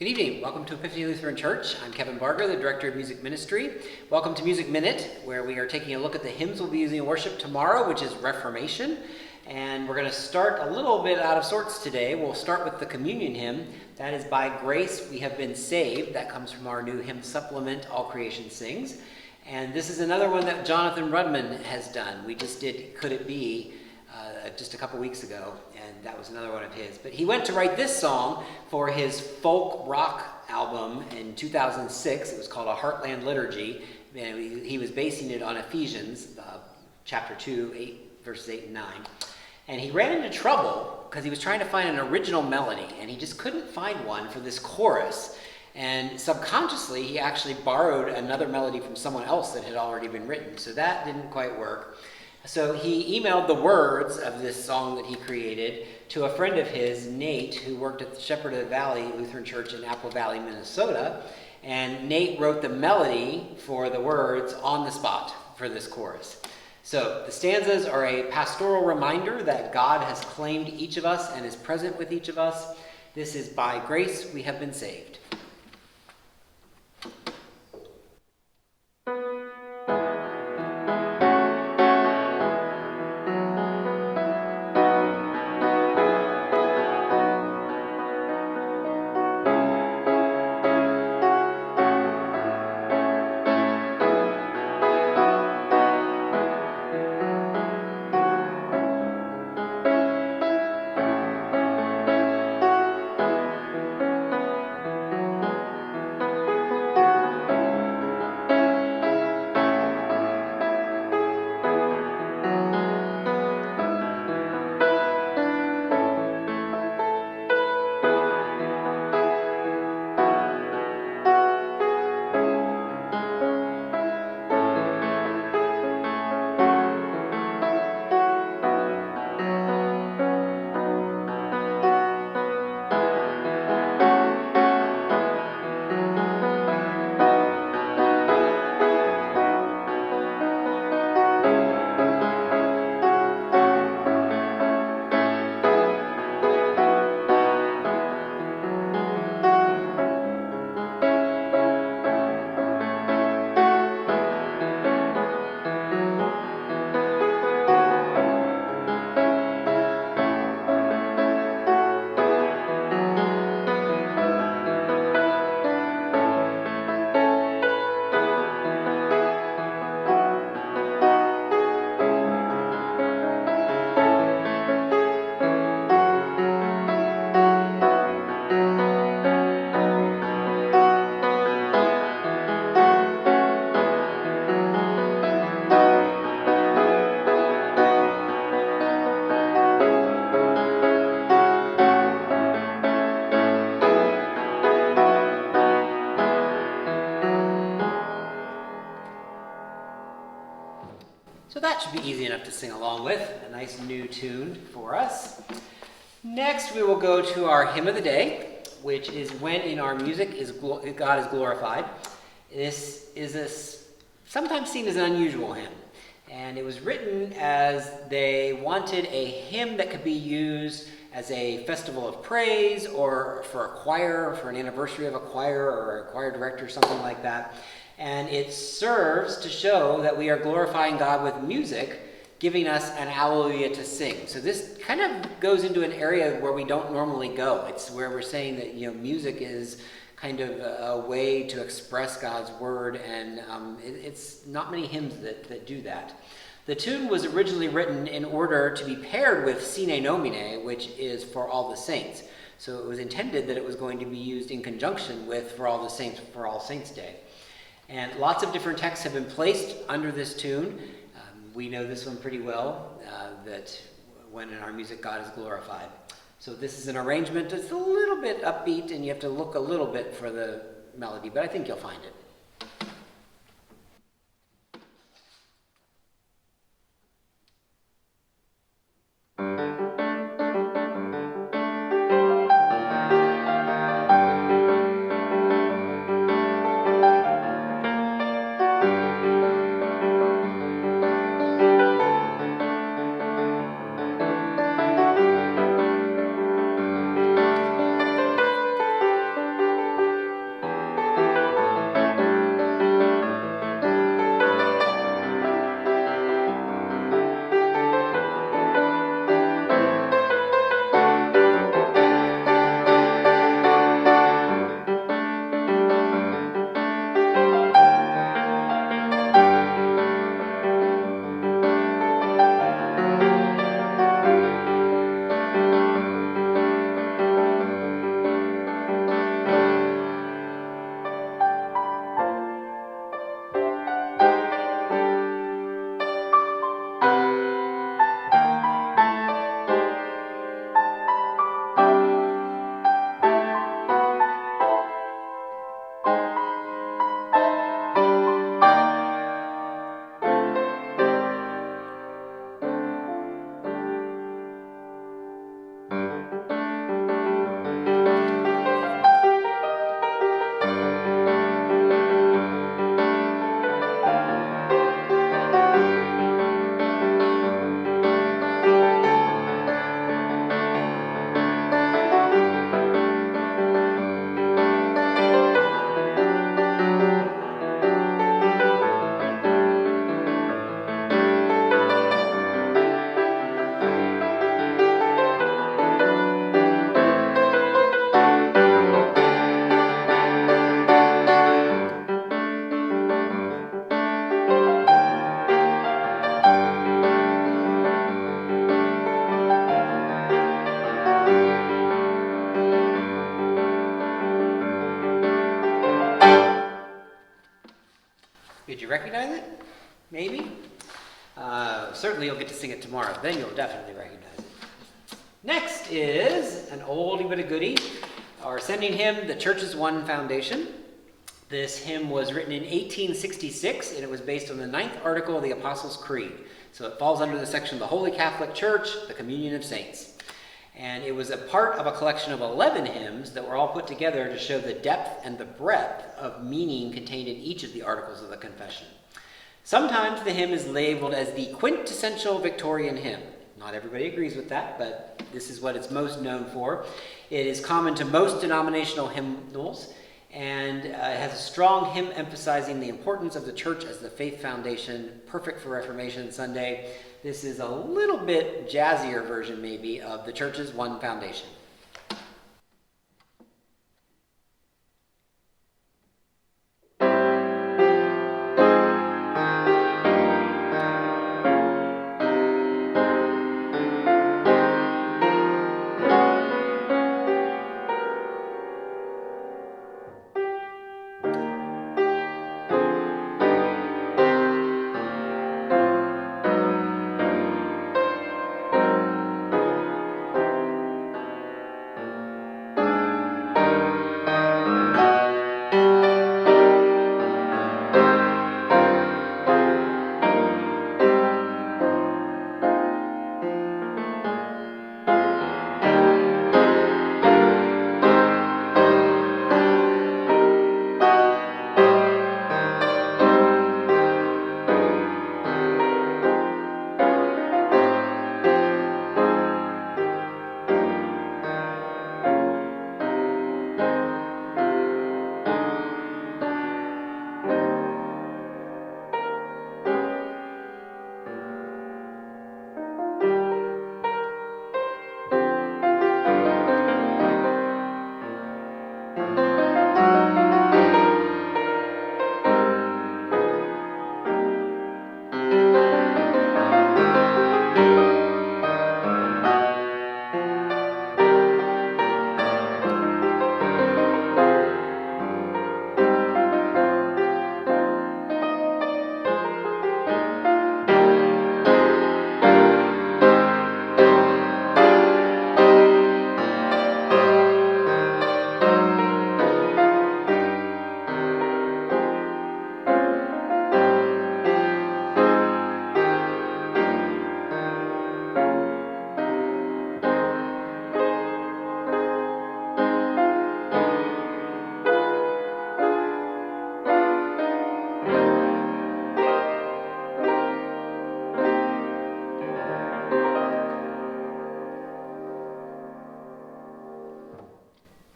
Good evening. Welcome to Epiphany Lutheran Church. I'm Kevin Barger, the Director of Music Ministry. Welcome to Music Minute, where we are taking a look at the hymns we'll be using in worship tomorrow, which is Reformation. And we're going to start a little bit out of sorts today. We'll start with the communion hymn. That is By Grace We Have Been Saved. That comes from our new hymn supplement, All Creation Sings. And this is another one that Jonathan Rudman has done. We just did Could It Be just a couple weeks ago, and that was another one of his. But he went to write this song for his folk rock album in 2006. It was called A Heartland Liturgy, and he was basing it on Ephesians, chapter 2, verses 8 and 9. And he ran into trouble because he was trying to find an original melody, and he just couldn't find one for this chorus. And subconsciously, he actually borrowed another melody from someone else that had already been written. So that didn't quite work. So he emailed the words of this song that he created to a friend of his, Nate, who worked at the Shepherd of the Valley Lutheran Church in Apple Valley, Minnesota. And Nate wrote the melody for the words on the spot for this chorus. So the stanzas are a pastoral reminder that God has claimed each of us and is present with each of us. This is By Grace We Have Been Saved. So that should be easy enough to sing along with, a nice new tune for us. Next, we will go to our hymn of the day, which is When in Our Music God is Glorified. This is sometimes seen as an unusual hymn, and it was written as they wanted a hymn that could be used as a festival of praise or for a choir, for an anniversary of a choir or a choir director, something like that. And it serves to show that we are glorifying God with music, giving us an alleluia to sing. So this kind of goes into an area where we don't normally go. It's where we're saying that, music is kind of a way to express God's word, and it's not many hymns that do that. The tune was originally written in order to be paired with Sine Nomine, which is For All the Saints. So it was intended that it was going to be used in conjunction with For All the Saints, for All Saints' Day. And lots of different texts have been placed under this tune. We know this one pretty well, that When in Our Music God is Glorified. So this is an arrangement that's a little bit upbeat, and you have to look a little bit for the melody, but I think you'll find it. recognize it? Maybe? Certainly you'll get to sing it tomorrow. Then you'll definitely recognize it. Next is an oldie but a goodie. Our sending hymn, The Church's One Foundation. This hymn was written in 1866, and it was based on the 9th article of the Apostles' Creed. So it falls under the section of the Holy Catholic Church, the Communion of Saints. And it was a part of a collection of 11 hymns that were all put together to show the depth and the breadth of meaning contained in each of the articles of the confession. Sometimes the hymn is labeled as the quintessential Victorian hymn. Not everybody agrees with that, but this is what it's most known for. It is common to most denominational hymnals, and it has a strong hymn emphasizing the importance of the church as the faith foundation, perfect for Reformation Sunday. This is a little bit jazzier version, maybe, of The Church's One Foundation.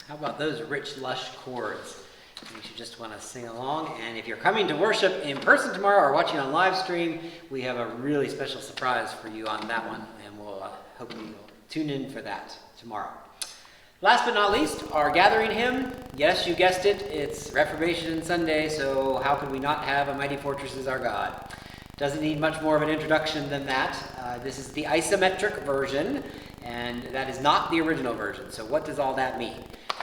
How about those rich, lush chords? You should just want to sing along. And if you're coming to worship in person tomorrow or watching on live stream, we have a really special surprise for you on that one. And we'll hope you will tune in for that tomorrow. Last but not least, our gathering hymn. Yes, you guessed it. It's Reformation Sunday, so how could we not have A Mighty Fortress Is Our God? Doesn't need much more of an introduction than that. This is the isometric version, and that is not the original version. So what does all that mean?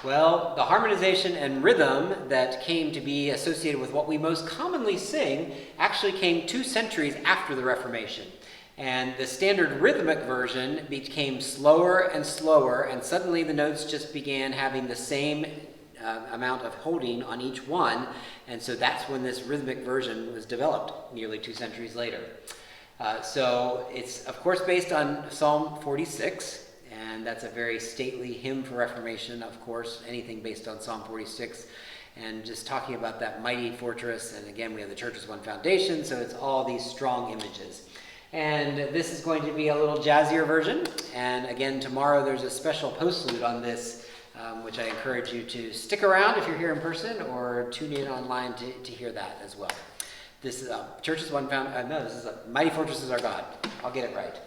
Well, the harmonization and rhythm that came to be associated with what we most commonly sing actually came 2 centuries after the Reformation. And the standard rhythmic version became slower and slower, and suddenly the notes just began having the same amount of holding on each one. And so that's when this rhythmic version was developed nearly 2 centuries later. So it's, of course, based on Psalm 46. And that's a very stately hymn for Reformation, of course, anything based on Psalm 46. And just talking about that mighty fortress. And again, we have the Church's One Foundation, so it's all these strong images. And this is going to be a little jazzier version. And again, tomorrow there's a special postlude on this, which I encourage you to stick around if you're here in person or tune in online to hear that as well. This is Church's One Foundation. No, this is Mighty Fortress Is Our God. I'll get it right.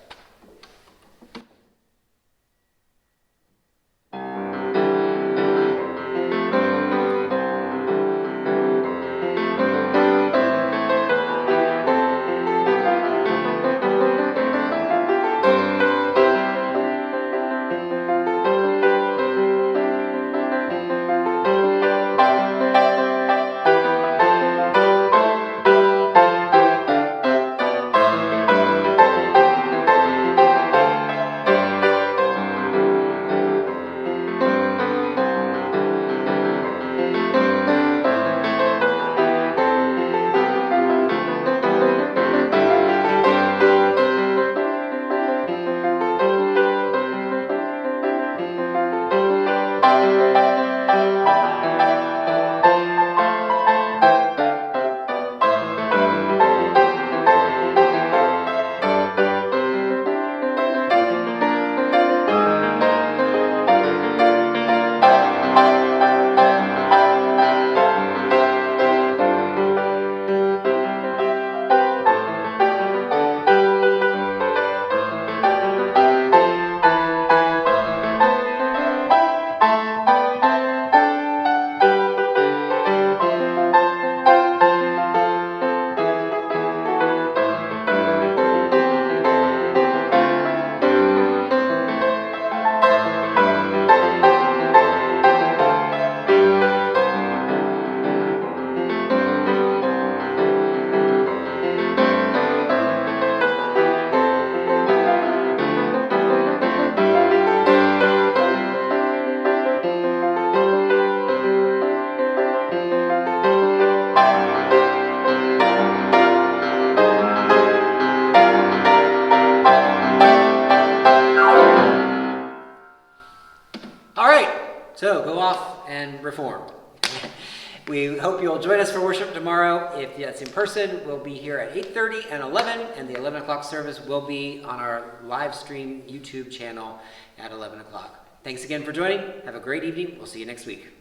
So go off and reform. We hope you'll join us for worship tomorrow. If that's in person, we'll be here at 8:30 and 11, and the 11 o'clock service will be on our live stream YouTube channel at 11 o'clock. Thanks again for joining. Have a great evening. We'll see you next week.